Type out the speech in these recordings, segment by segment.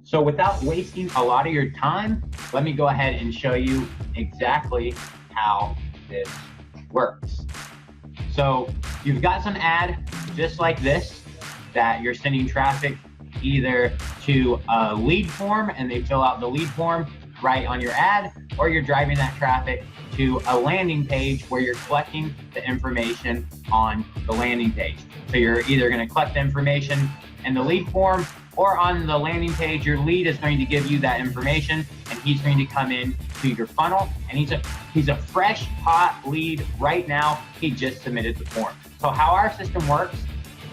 So without wasting a lot of your time, let me go ahead and show you exactly how this works. So you've got some ad just like this that you're sending traffic either to a lead form and they fill out the lead form right on your ad, or you're driving that traffic to a landing page where you're collecting the information on the landing page. So you're either going to collect the information in the lead form, or on the landing page, your lead is going to give you that information and he's going to come in to your funnel, and he's a fresh, hot lead right now. He just submitted the form. So how our system works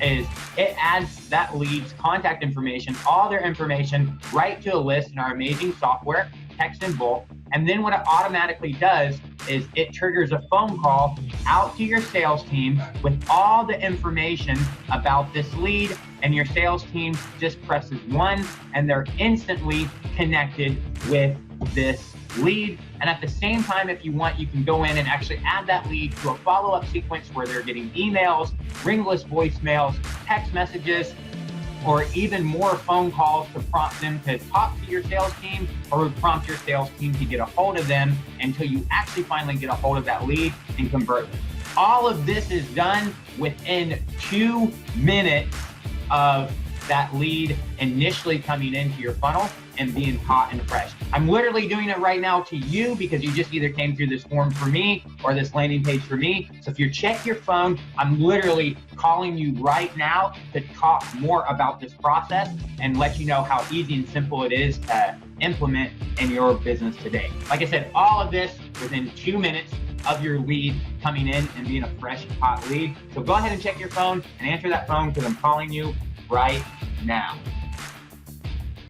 is it adds that lead's contact information, all their information, right to a list in our amazing software, text in bulk. And then what it automatically does is it triggers a phone call out to your sales team with all the information about this lead, and your sales team just presses 1 and they're instantly connected with this lead. And at the same time, if you want, you can go in and actually add that lead to a follow-up sequence where they're getting emails, ringless voicemails, text messages, or even more phone calls to prompt them to talk to your sales team, or prompt your sales team to get a hold of them until you actually finally get a hold of that lead and convert them. All of this is done within 2 minutes of that lead initially coming into your funnel and being hot and fresh. I'm literally doing it right now to you because you just either came through this form for me or this landing page for me. So if you check your phone, I'm literally calling you right now to talk more about this process and let you know how easy and simple it is to implement in your business today. Like I said, all of this within 2 minutes of your lead coming in and being a fresh, hot lead. So go ahead and check your phone and answer that phone because I'm calling you right now.